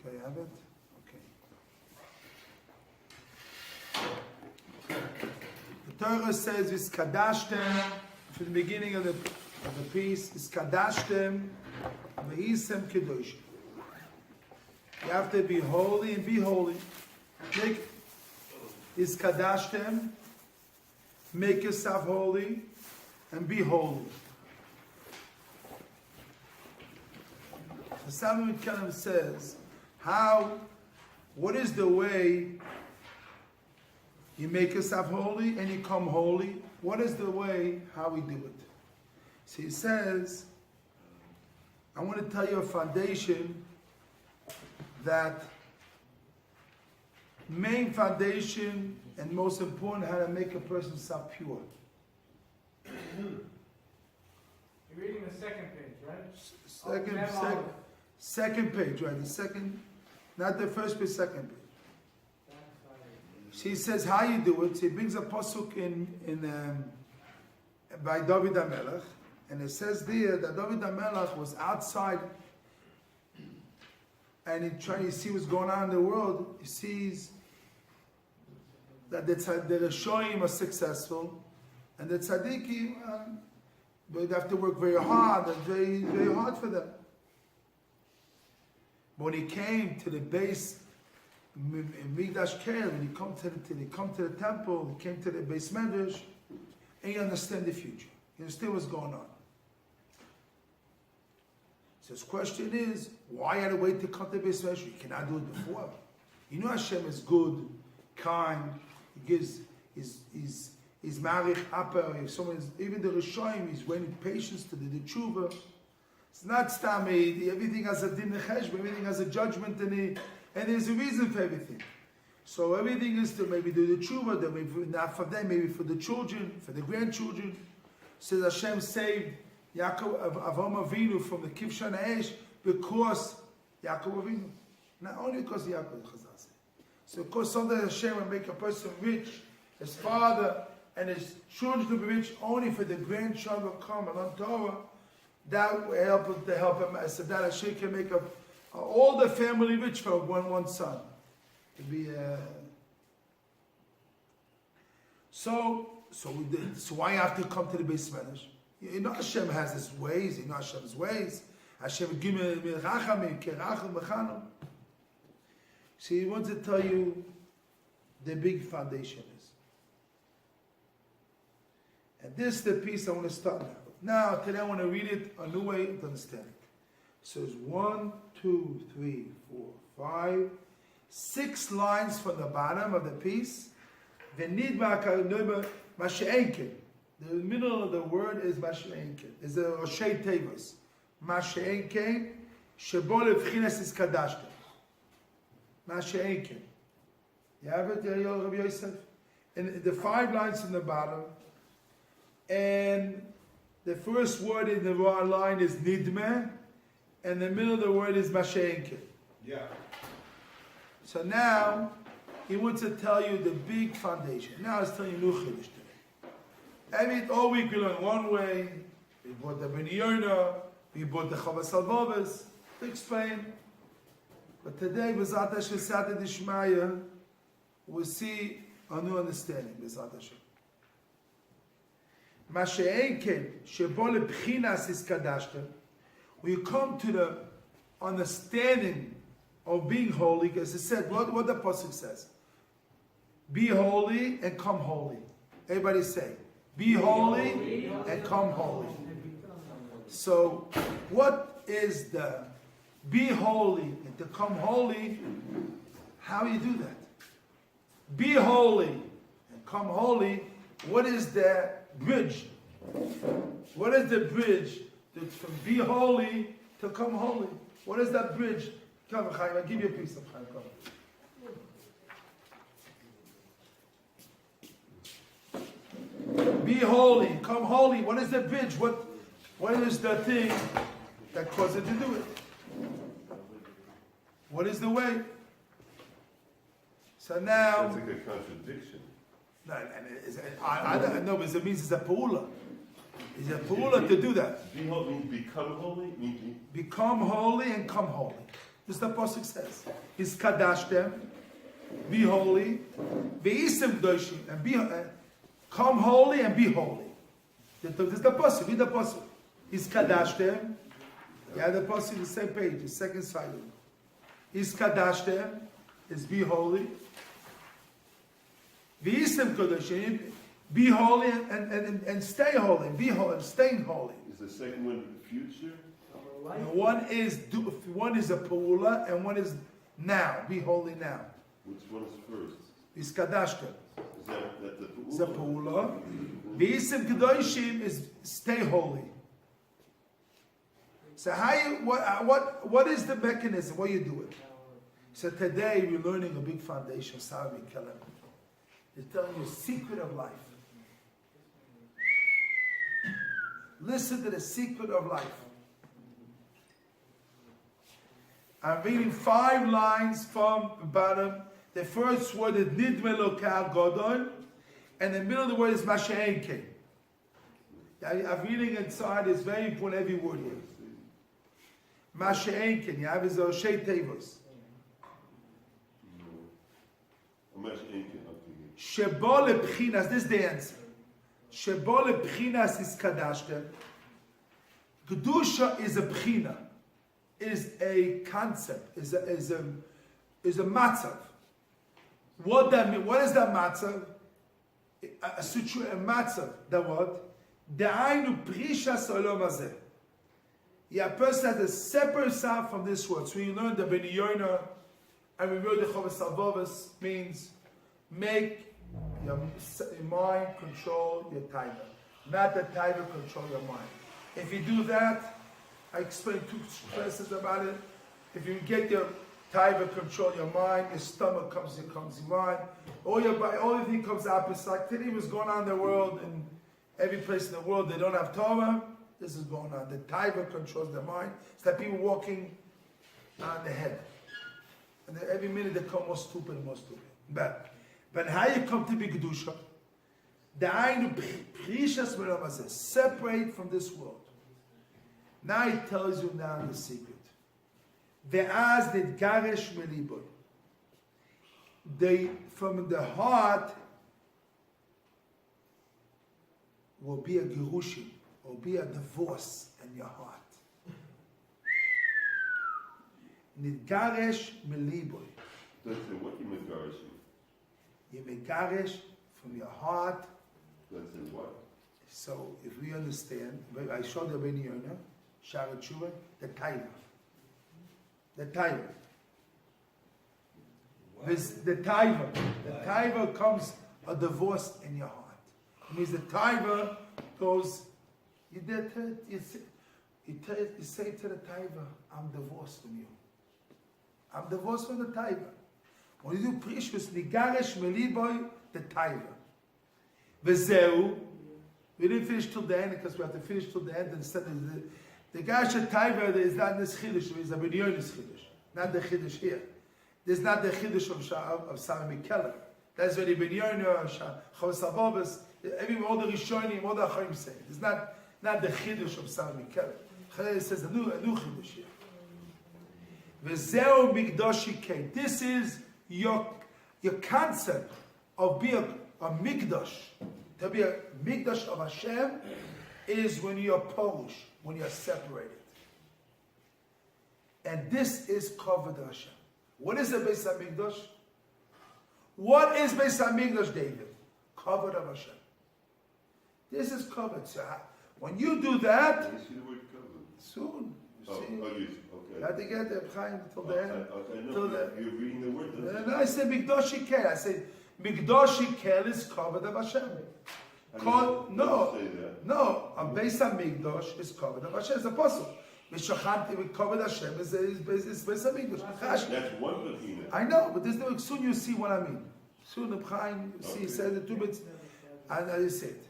Okay, you have it? Okay. The Torah says, "V'skadashtem," from the beginning of the piece, "V'skadashtem, v'hisem Kedusha." You have to be holy and be holy. Make "V'skadashtem," make yourself holy and be holy. The Salmon kind of says, what is the way you make yourself holy and you come holy? What is the way, how we do it? So he says, I want to tell you a foundation that main foundation and most important, how to make a person self pure. You're reading the second page, right? Second page, right? The second, not the first page, second page. She says how you do it. She brings a pasuk by David HaMelech, and it says there that David HaMelech was outside, and he trying to see what's going on in the world. He sees that the Rishonim are successful, and the Tzaddikim, they have to work very hard, and very, very hard for them. But when he came to the base, Mikdash Kel, when he come to the temple, he came to the base Medrash, and he understand the future. He understand what's going on. So his question is, why had to wait to come to the base Medrash? You cannot do it before. You know Hashem is good, kind. He gives he's married upper. If someone is, even the Rishonim, he's waiting patience to the tshuva. It's not stamid. Everything has a din necheshbon. Everything has a judgment in it, and there's a reason for everything. So everything is to maybe do the tshuva, then maybe not for them, maybe for the children, for the grandchildren. Says Hashem saved Yaakov Avraham Avinu from the Kivshan Ha'esh because Yaakov Avinu, not only because of Yaakov Chazal. So of course sometimes Hashem will make a person rich, his father and his children to be rich, only for the grandchild will come and on Torah. That will help him. So that Hashem can make all the family rich for one son. To be so we did. So why have to come to the base Medrash? You know Hashem has His ways. You know Hashem's ways. Hashem give me rachamim kerachim b'chanu. So He wants to tell you the big foundation is. And this is the piece I want to start now. Now, today I want to read it a new way to understand it. So it's 1, 2, 3, 4, 5, 6 lines from the bottom of the piece. The middle of the word is Mashe'enken. It's a Roshei Tevos. Mashe'enken, Shebo Levchinas is Kadashta. Mashe'enken. You have it, Rabbi Yosef? And the 5 lines from the bottom. And the first word in the line is Nidme, and the middle of the word is Mashe'enken. Yeah. So now, he wants to tell you the big foundation. Now he's telling you new Chiddush today. All week we learn one way. We bought the Ben Yonah, we bought the Chavas Alvavis to explain. But today, B'ezrat Hashem, Siyata Dishmaya, we'll see a new understanding, B'ezrat Hashem. Mashe'enken, Shebo Lebchinas is Kadashta. When you come to the understanding of being holy, because it said, what the Pasuk says. Be holy and come holy. Everybody say, be holy and come holy. So, what is the be holy and to come holy? How do you do that? Be holy and come holy. What is the bridge? What is the bridge from be holy to come holy? What is that bridge? Come, Chaim, I'll give you a piece of Chaim. Come. Be holy, come holy. What is the bridge? What is the thing that causes it to do it? What is the way? So now... That's like a contradiction. No, I don't know, but it means it's a pa'ula. It's a pa'ula to do that. Be holy means become holy? Become holy and come holy. This is the pasuk says. Is kadashtem, be holy, ve'isim kedoshim, and be come holy and be holy. This is the pasuk. Read the pasuk. Is kadashtem. Yeah, the pasuk is the same page, the second side. Is kadashtem, is be holy. Ve'isim kedoshim, be holy and stay holy, and be holy and staying holy. Is the second one the future? And one is a paula and one is now. Be holy now. Which one is first? Is kadashtem. Is that the paula? Is a paula. Ve'isim kedoshim is stay holy. So how you what is the mechanism? What you do it? So today we're learning a big foundation of Sarah Keller. It's telling you the secret of life. Listen to the secret of life. I'm reading 5 lines from the bottom. The first word is Nidme Lokal Godon, and the middle of the word is Masha'enke. I'm reading inside, it's very important, every word here. Masha'enke, you have his Oshei Tevos. Shebo lebchinas, this is the answer. Shebo lebchinas is kadashtem. Kedusha is a bchina, is a concept, is a matzav. What that mean? What is that matzav? A matzav. That what? De'ainu prishas olam hazeh. Yeah, a person has to separate himself from this world. So when you learn the Ben Yonah, and we read the Chovas Avovos, means make your mind control your taiva, not the taiva control your mind. If you do that, I explained 2 verses about it. If you get your taiva control your mind, your stomach comes in mind, all your body, everything comes out. It's like today what's going on in the world, in every place in the world they don't have Torah. This is going on. The taiva controls their mind. It's like people walking on the head. And every minute they come more stupid and more stupid. But how you come to be Kedusha? Separate from this world. Now he tells you now the secret. Ve'az nidgaresh meliboy. From the heart will be a girushim, will be a divorce in your heart. Nidgaresh meliboy. That's what you megaresh. You megaresh from your heart. That's in what? So if we understand, I showed the Ben Yonah, Shara Tshuva, the taiva. The taiva. The taiva. The taiva comes a divorce in your heart. It means the taiva goes, you say to the taiva, I'm divorced from you. I'm divorced from the taiva. When you do prishus, nigaresh meliboy, the taiva. Vezeu, we didn't finish till the end because we have to finish till the end. Instead of the gash taiva is not this chiddush, it's a Ben Yonah's chiddush, not the chiddush here. This is not the chiddush of Sarah Keller. That's what Ben Yonah, Chovas Avovos, all the Rishonim, all the Acharim say. It's not the chiddush of Sarah Keller. It says a new chiddush here. Vezeu migdoshi kei. This is your concept of being a migdosh. To be a migdosh of Hashem is when you're Polish, when you're separated. And this is covered Hashem. What is the Beis HaMikdash? What is Beis HaMikdash, David? Covered of Hashem. This is covered. So when you do that, You see the word covered? soon. You see? Okay. You have to get the Chaim till the end. Okay, Till no, you're reading the word. And I said Mikdoshi Kel. I said Mikdoshi Kel is covered of Hashem. No, a Beis HaMikdash is covered of Hashem. It's a puzzle. Mishachanti with covered Hashem is Beis HaMikdash. That's one Bechina. I know, but soon you see what I mean. Soon the Chaim, you see, he says the 2 bits, and I say it.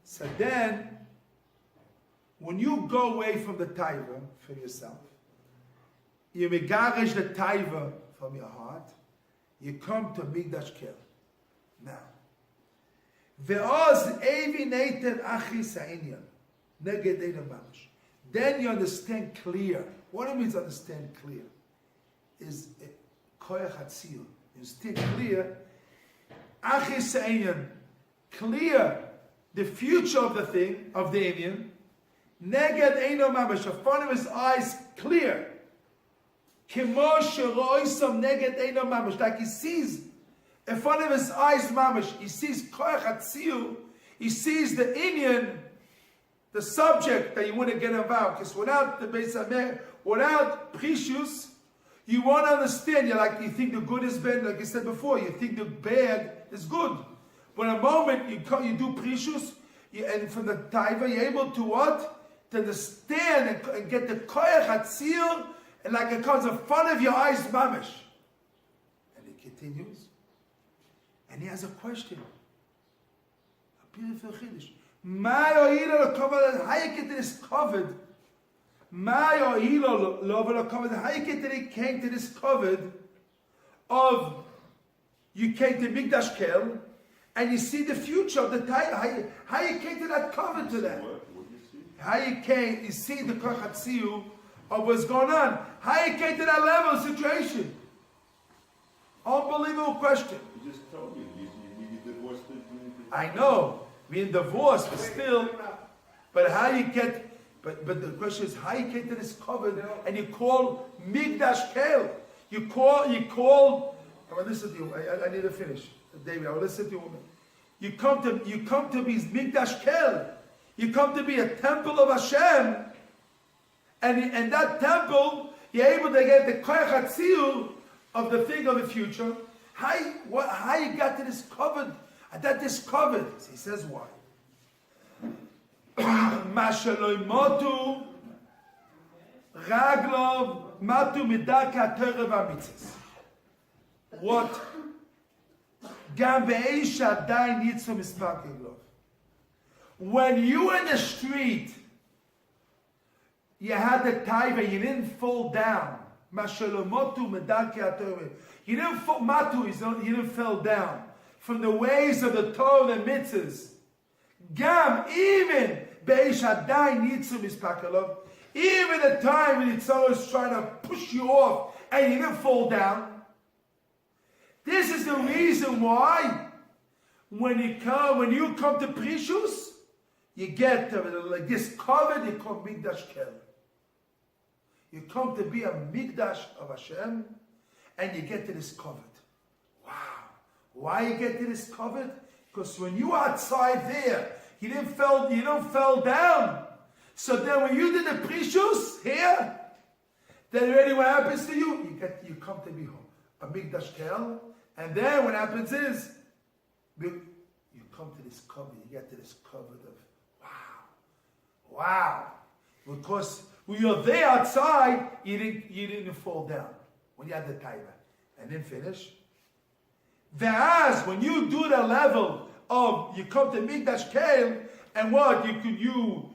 So then, when you go away from the taiva, from yourself, you megarish the taiva from your heart, you come to Mikdash Kel. Now, ve'oz evi neiter achis ha'inyan, neged eina mamash. Then you understand clear. What it means understand clear is koyach hatziyun. You understand clear. Achis einyan. Clear the future of the thing, of the Indian. Neged eino mamash. The front of his eyes clear. Kimo sheroisam neged eino mamash. Like he sees in front of his eyes mamash. He sees koyach hatziyun. He sees the Indian, the subject that you want to get involved. Because without the Beis Hamikdash, without Precious, you won't understand. You think the good is bad, like I said before. You think the bad is good. But the moment you do Precious, and from the Taiva, you're able to what? To understand and get the Koyach Hatzil, and like it comes in front of your eyes, mamish. And it continues. And he has a question. A beautiful Chiddush. How you get this covered? How you get that it came to this covered of you came to Mikdash Kel and you see the future of the time. How you came to that covered to that? What do you see? How you see the Kachatziu of what's going on. How you came to that level of situation? Unbelievable question. You just told me you divorced it. I know. Being divorced, but still, but how you get, but the question is how you get to this covered and you call Migdash Kel. You call, I will listen to you, I need to finish. David, I will listen to you. You come to be Migdash Kel. You come to be a temple of Hashem. And that temple, you're able to get the Koyach HaTziyur of the thing of the future. How you got to this covered? That discovered. He says why. Mashaloi motu raglov matu midaka Torah v'mitzvos. What? Gam be'isha dain yitzum ispaking lov. When you in the street, you had the taiva, you didn't fall down. Mashaloi motu midaka Torah. You didn't fall. Matu is you didn't fall down from the ways of the Torah and mitzvahs. Gam, even Beish Hadai Nitzum Ispakalov, even the time when it's always trying to push you off and you didn't fall down. This is the reason why when you come to Precious, you get like this covered, you call Migdash Kel. You come to be a Migdash of Hashem and you get to this covered. Why you get to this covered? Because when you outside there, you don't fell down. So then when you did the Precious here, then already what happens to you? You come to be a Migdash Kel, and then what happens is you come to this cover, you get to this covered of wow. Because when you're there outside, you didn't fall down when you had the timer. And then finish. Whereas when you do the level of you come to Migdash Kel and what and you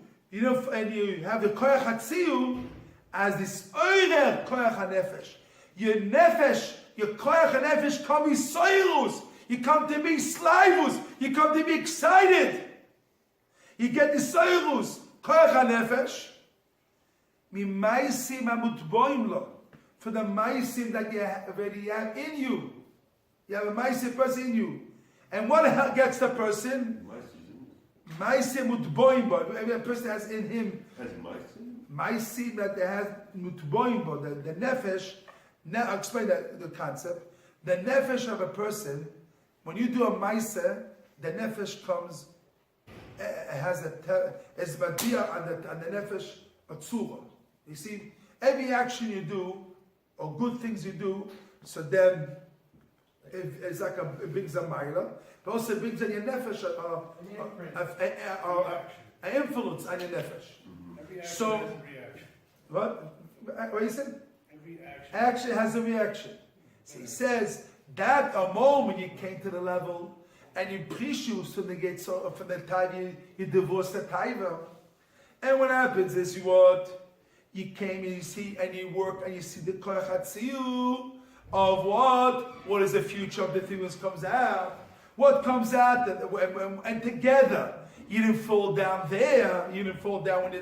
have the Koyach HaTziyun as this Oirer Koyach HaNefesh. Your Nefesh, your Koyach HaNefesh come be soirus. You come to be slavus. You come to be excited. You get the soirus Koyach HaNefesh. Mimaisim amutboim lo, for the maisim that you already have in you. You have a maisim person in you. And what gets the person? Maisim mutboim bo. Every person has in him. Has maisim? Maisim that they have mutboim bo. The nefesh. Now I'll explain the concept. The nefesh of a person, when you do a maiseh, the nefesh comes, has is badia on the nefesh a tzura. You see, every action you do, or good things you do, so then it's like it brings a maila, but also it brings in your nefesh an influence on your nefesh. Every action So, has a reaction. what you said? Every Action has a reaction. So he says that a moment you came to the level and you pre-shoes from the time you divorced the taiva, and what happens is you came and you see and you work and you see the koyach hatziyur of what is the future of the thing that comes out. What comes out and together You didn't fall down there. You didn't fall down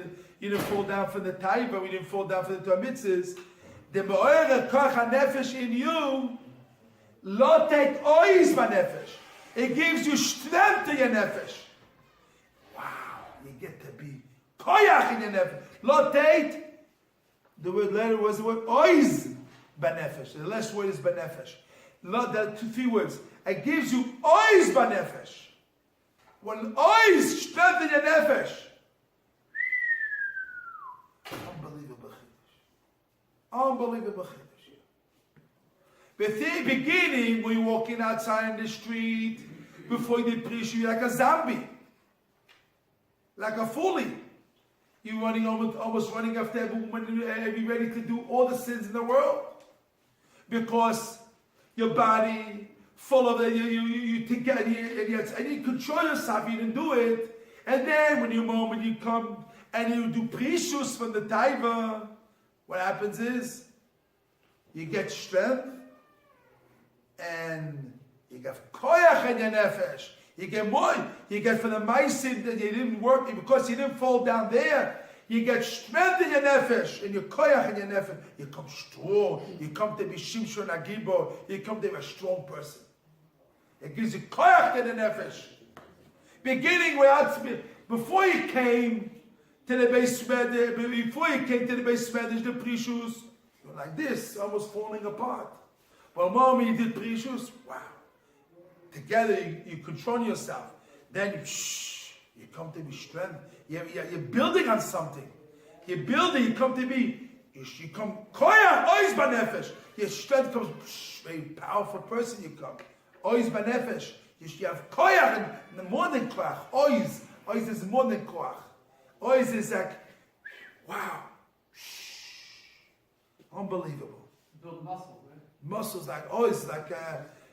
you didn't fall down for the taiva. We didn't fall down for the Torah mitzvahs. The me'orer koach hanefesh in you, lo take ois banefesh. It gives you strength to your nefesh. Wow, you get to be koyach in your nefesh. Lo take. The word letter was the word ois banefesh. The last word is banefesh. There are 3 words. It gives you ois banefesh. When ois strengthen your nefesh. Unbelievable chiddush. Unbelievable chiddush. But the beginning, when you're walking outside in the street, before you did prish, you're like a zombie. Like a fully. You're running almost running after every woman, and you're ready to do all the sins in the world. Because your body full of it, you think, and you control yourself, you didn't do it. And then when you come and you do precious from the taiva, what happens is you get strength and you get koyach in your nefesh. You get more. You get for the maisim that you didn't work because you didn't fall down there. You get strength in your nefesh and your koyach in your nefesh. You come strong. You come to be shimshon agibo. You come to be a strong person. It gives you koyach in the nefesh. Beginning before you came to the base medrash, the prishus, you were like this, almost falling apart. But the moment you did prishus, wow. Together you control yourself. Then you come to be strength. You're building on something. You're building, you come to be, you come, koyach, ois banefesh. Your strength comes, very powerful person you come. Ois banefesh. You have koyach and more than koyach. Ois is more than koyach. Ois is like, wow. Unbelievable. Build muscle, right? Muscles like, ois, like,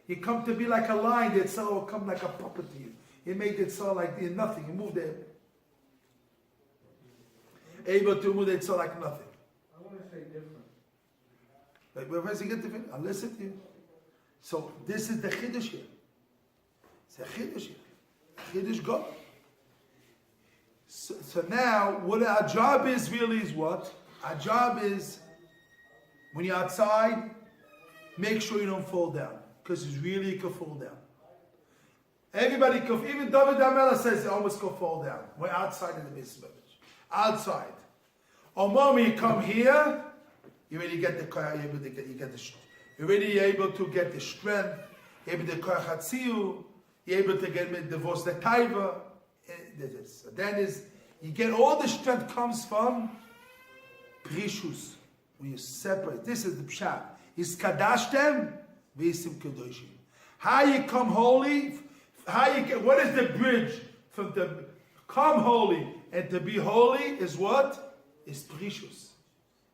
you come to be like a lion, the Yitzhak will come like a puppet to you. You made it so like you're nothing, you move there. Able to move the Yitzhak like nothing. I want to say different. Like, where does he get different? I'll listen to you. So, this is the Chiddush here. It's a Chiddush here. Chiddush God. So now, what our job is really is what? Our job is, when you're outside, make sure you don't fall down. Because it's really, you could fall down. Everybody could, even David Amela says you almost could fall down. We're outside in the basement. Outside. Or moment you come here, you really get the you're really able to get the strength, you're able to koyach, you're able to get divorce the taiva. Then is you get all the strength comes from prishus. When you separate, this is the pshat. Is kadashtem. How you come holy? How you get? What is the bridge from the come holy and to be holy? Is what? Is precious.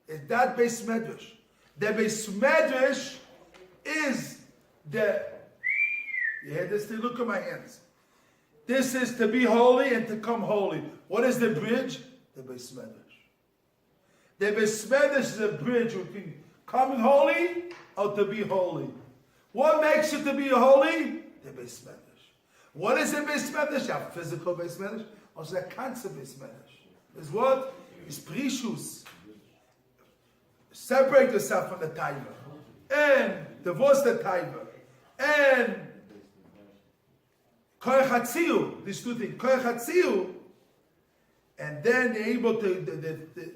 Is that base medrash? The base medrash is the. You hear this? Look at my hands. This is to be holy and to come holy. What is the bridge? The base medrash. The base medrash is a bridge between coming holy or to be holy. What makes you to be holy? The base medrash. What is the base medrash? You have physical base medrash, or is that concept base medrash? Is what? Is precious. Separate yourself from the taiva. And divorce the taiva. And koyach, these 2 things. Koyach, and then you're able to,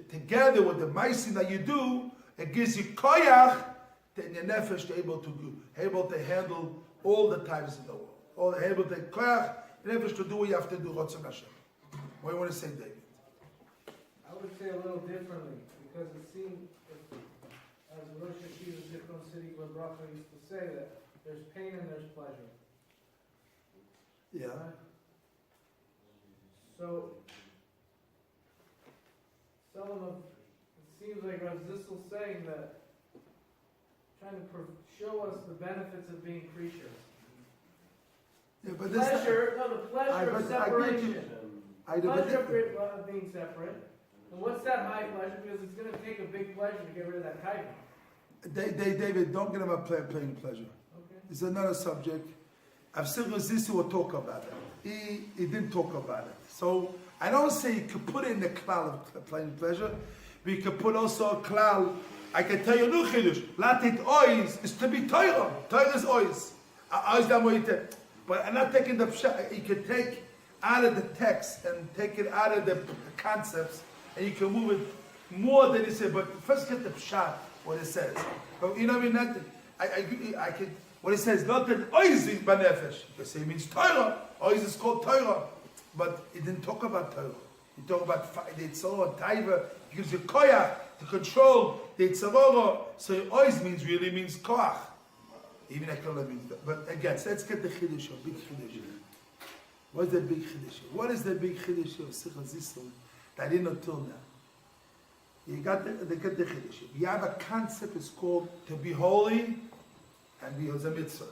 together with the maisim that you do, it gives you koyach, then your nefesh is able to handle all the times in the world. Or able to koyach, your nefesh to do what you have to do. What do you want to say, David? I would say a little differently, because it seems, as Rosh Yeshiva Zichron City where Bracha used to say that there's pain and there's pleasure. Yeah. Right? So, it seems like Rav Zissel's saying that, trying to show us the benefits of being creatures. Yeah, but The pleasure of separation. Pleasure of being separate. And what's that high pleasure? Because it's going to take a big pleasure to get rid of that taiva. David, don't get him a plain pleasure. Okay. It's another subject. Avsil Zisi will talk about it. He didn't talk about it. So I don't say you could put it in the klal of plain pleasure, but you could put also a klal. I can tell you no chidush. Latit ois is to be Torah. Torah is ois. Ois damoite. But I'm not taking the pshat. You can take out of the text and take it out of the concepts, and you can move it more than you say. But first get the pshat, what it says. But you know what I mean? I can. What it says, not that ois is banefesh. You can say it means Torah. Ois is called Torah, but it didn't talk about Torah. He talked about the Yitzhak and Taiva. He gives you koyach to control the Yitzhak. So ois really means koach. Even Ekala means that. But again, so let's get the chiddush, big chiddush. What's the big chiddush? What is the big chiddush of Sichas Zisro that I didn't know till now? You got the chiddush. You have a concept. It's called to be holy and be a mitzvah.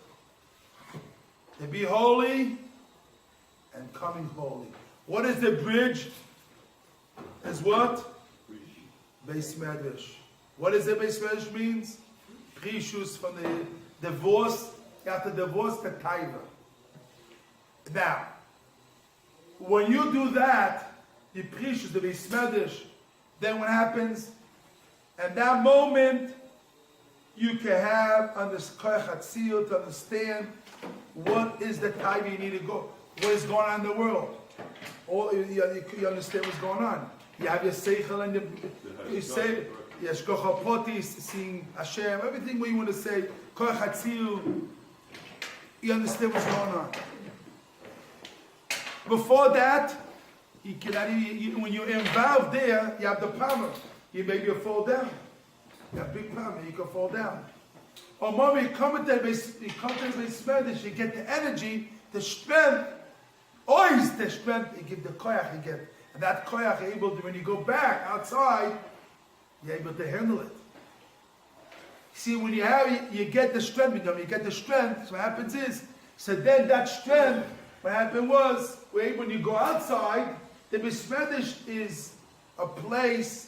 To be holy and coming holy. What is the bridge? Is what? Beis Medrash. What does the Beis Medrash means? Prishus from the divorce. You have to divorce the taiva. Now, when you do that, you prishus the Beis Medrash. Then what happens? At that moment, you can have to understand what is the taiva you need to go. What is going on in the world? All you understand what's going on. You have your seichel and you say, yes, kochapotis, seeing Hashem, everything what you want to say, kochatzil. You understand what's going on. Before that, you cannot even, when you're involved there, you have the power. You maybe fall down. You have big power, you can fall down. Or mommy, you come to the base, you get the energy, the strength. Always the strength, you give the koyach you get. And that koyach you're able to, when you go back outside, you're able to handle it. See, when you have, you get the strength, you get the strength, so what happens is, so then that strength, what happened was, when you go outside, the Besmedish is a place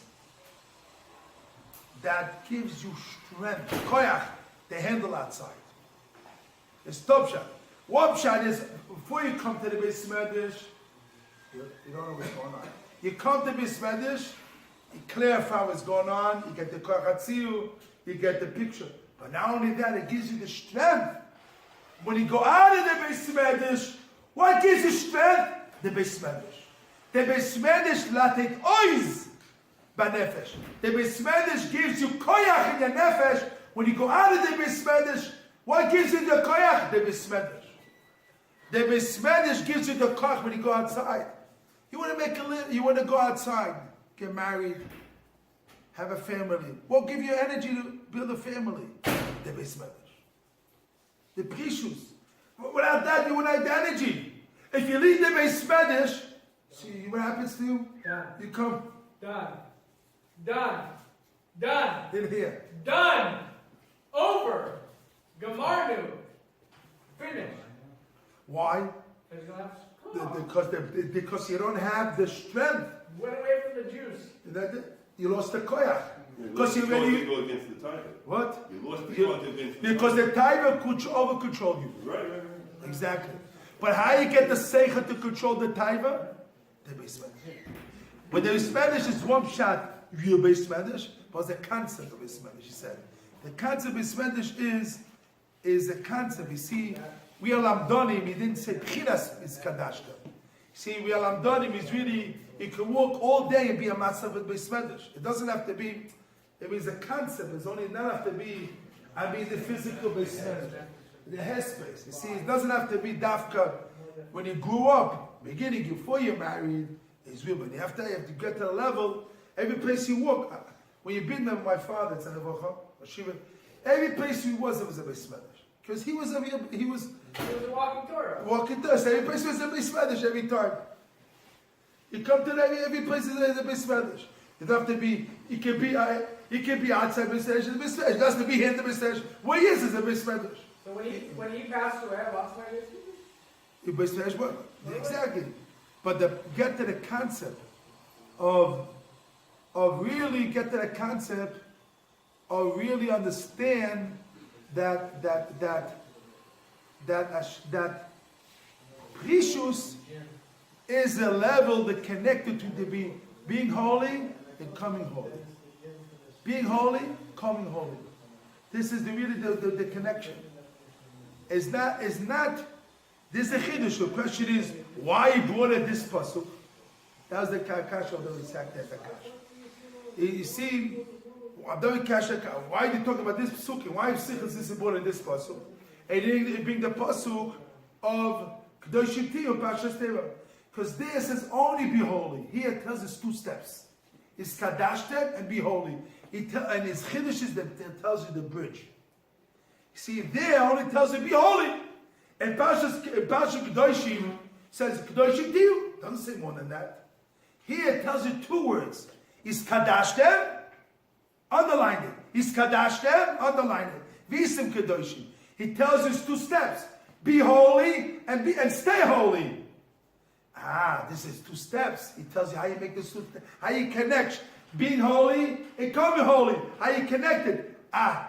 that gives you strength. Koyach, they handle outside. It's top shot. One shot is, before you come to the Beis Medrash, you don't know what's going on. You come to Beis Medrash, you clarify what's going on, you get the Kochatzil, you get the picture. But not only that, it gives you the strength. When you go out of the Beis Medrash, what gives you strength? The Beis Medrash. The Beis Medrash latet ois banefesh. The Beis Medrash gives you koyach in the nefesh. When you go out of the Beis Medrash, what gives you the koyach? The Beis Medrash. The Beis Medrash gives you the koyach when you go outside. You want to make a living, you want to go outside, get married, have a family. What gives you energy to build a family? The Beis Medrash. The prishus. Without that, you wouldn't have the energy. If you leave the Beis Medrash, see what happens to you? Done. You come. Done. Done. Done. In here. Done. Over. Gamarnu. Finished. Why? Because Because you don't have the strength. went away from the juice. You lost the koyach. Because you go really. against the tiger. What? You lost the fight against the Because the tiger could over control you. Right. Exactly. But how you get the seicha to control the tiger? The Beis Medrash. But the Beis Medrash is one shot view Beis Medrash, but the concept of Beis Medrash, he said. The concept of Beis Medrash is a concept. You see, we are lamdonim, he didn't say Pchinas is Kadashka. See, we are lamdonim is really, you can walk all day and be a matzah with Beis Medrash. It doesn't have to be, it means a concept, it's only not have to be, the physical Beis Medrash. The headspace. You see, it doesn't have to be dafka. When you grew up, beginning before you're married, is real. But you have to get to a level. Every place you walk, when you've been there with my father, it's Yeshiva. Every place he was, there was a Beis Medrash, because he was a walking Torah. Walking Torah. So every place was a Beis Medrash every time. You come to every place there's a Beis Medrash. It doesn't have to be. It can be outside Beis Medrash. The Beis Medrash. It doesn't have to be here in the Beis Medrash. Where he is a Beis Medrash. So when he passed away, I lost my Yeshiva? Exactly. But get to the concept of really get to the concept of really understand that that precious is a level that connected to the being holy and coming holy. Being holy, coming holy. This is the connection. It's not. This is a chiddush. The question is why he brought it this pasuk. That was the kasha of the Isaac. That's the kasha. You see, why did you talk about this pasuk? Why is this brought in this pasuk? And then bring the pasuk of Kedusha Parshas Teva. Because there it says only be holy. Here it tells us 2 steps. It's kadashtem and be holy. And his chiddush is that tells you the bridge. See, there only tells you be holy. And Parshas Kedoshim says Kedoshim Tiu. Doesn't say more than that. Here it tells you 2 words. Is kadashtem, underline it. Is kadashtem, underline it. Visim Kedoshim. He tells us 2 steps. Be holy and stay holy. This is 2 steps. He tells you how you make this 2 steps. How you connect being holy and coming holy. How you connect it.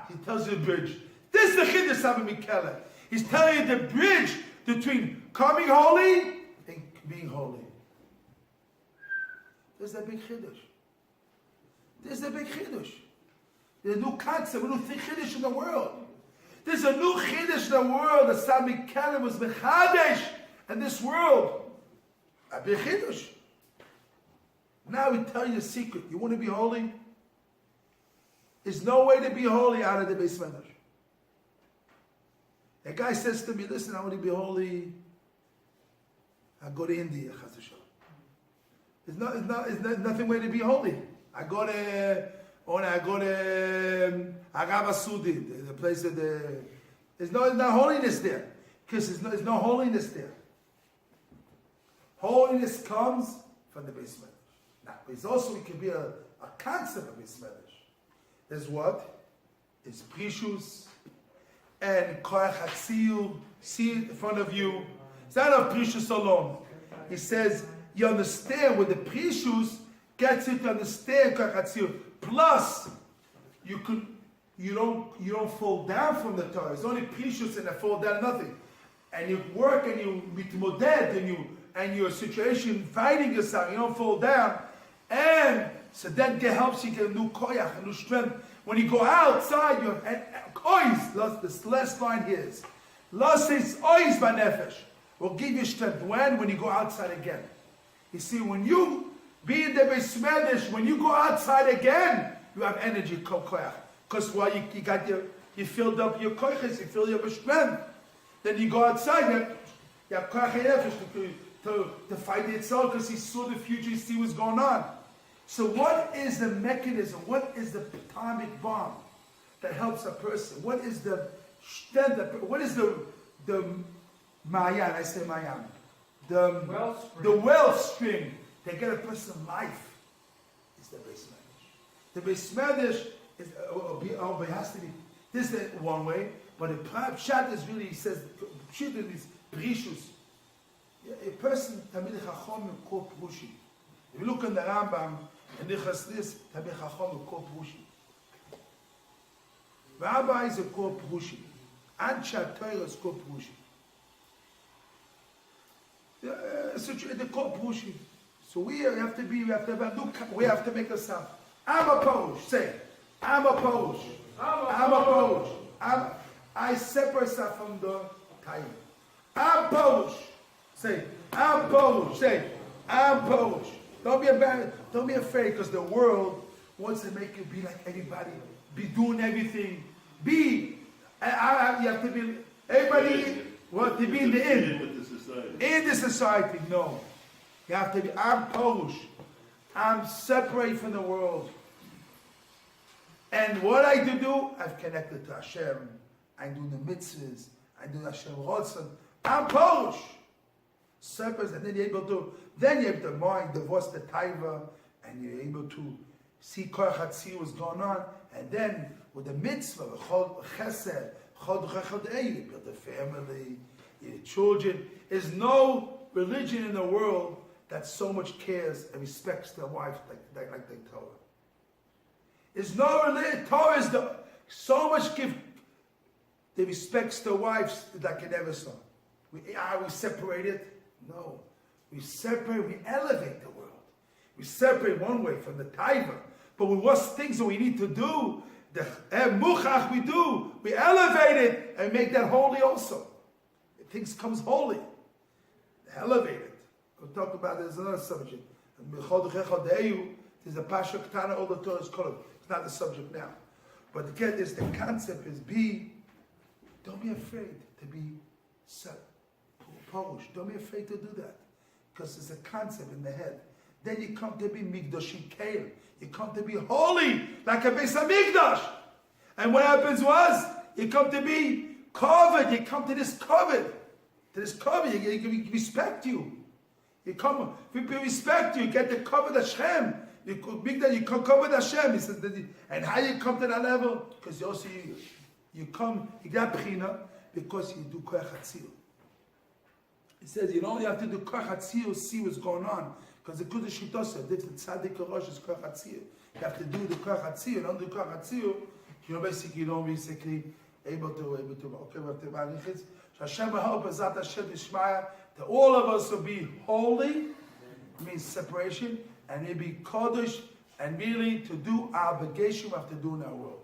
He tells you the bridge. This is the chiddush Sabbath Mikele. He's telling you the bridge between coming holy and being holy. There's a big chiddush. There's a big chiddush. There's a new concept, a new chiddush in the world. There's a new chiddush in the world that Sabbath Mikele was mechadesh in this world. A big chiddush. Now we tell you a secret. You want to be holy? There's no way to be holy out of the Beis Medrash. A guy says to me, listen, I want to be holy. I go to India. There's nothing way to be holy. I go to Arab Saudi, the place of there's no holiness there. Because there's no holiness there. Holiness comes from the Beis Medrash. Now, it's also, it can be a concept of Beis Medrash. There's what? It's precious and koach hatzil. See it in front of you. It's not a precious alone. He says you understand where the precious gets you to understand koach hatzil. Plus, you don't fall down from the Torah. It's only precious and I fall down nothing. And you work and you mitmoded and your situation fighting yourself, you don't fall down. And so that helps you get a new koyach, a new strength. When you go outside, you're ois. This last line here is, Los is ois banefesh. Will give you strength. When you go outside again. You see, when you be in the Beis Medrash, when you go outside again, you have energy, koyach. Because you filled up your koyches, you filled up your strength. Then you go outside, you have koyach nefesh to fight itself because he saw the future, he see what's going on. So what is the mechanism? What is the atomic bomb that helps a person? What is the strength? What is the mayan? I say mayan. The wellspring that get a person life is the Beis Medrash. The Beis Medrash has to be. This is one way, but the pshat is really, he says, pshat is precious. A person, Tamid Chacham Ko Prushi. If you look in the Rambam, and the Chassidus, Tamid Chacham Ko Prushi. Rabbi is a Ko Prushi. Ansha Torah is Ko Prushi. The Ko Prushi. So we have to make a sound. I'm a Polish. Say, I'm a Polish. I'm a Polish. I separate myself from the Tayyip. I'm Polish. Say, I'm Polish. Say, I'm Polish. Don't be embarrassed. Don't be afraid, because the world wants to make you be like everybody, be doing everything. You have to be, everybody wants to be in the in. In the society, no. You have to be, I'm Polish. I'm separate from the world. And what I do, I've connected to Hashem. I do the mitzvahs. I do Hashem Rotzen. I'm Polish. Separate, and then you're able to mind, divorce the taiva, and you're able to see koach hatzil what's going on, and then with the mitzvah, chod chesed, chod you build a family, your children. There's no religion in the world that so much cares and respects their wife like the Torah. There's no religion. Torah is so much give They respect their wives like I never saw. We separated? No. We separate, we elevate the world. We separate one way from the taiva. But with what things that we need to do, the muchach we do, we elevate it and make that holy also. Things comes holy. Elevate it. We'll talk about it as another subject. There's a pasha ktana, all the Torah is called. It's not the subject now. But again, the concept is don't be afraid to be Polish. Don't be afraid to do that. Because there's a concept in the head. Then you come to be Migdashi Kael. You come to be holy, like a Beis HaMikdash. And what happens was, you come to be covered. You come to this covered. To this covered, you respect you. You come, people respect you, you get the covered Hashem. You come covered Hashem. He says, and how you come to that level? Because you come, you get Pchina, because you do Koach HaTzil. He says, you don't only have to do Koach HaTzil, see what's going on. Because the Kedusha Shitosa, the Tzaddik Rosh is Koach HaTzil. You have to do the Koach HaTzil. You don't do Koach HaTzil, you don't basically able to. Okay, we have to manage it. Hashem will help us out, Hashem Yishmaya, that all of us will be holy, means separation, and we be Kodesh, and really to do our obligation we have to do in our world.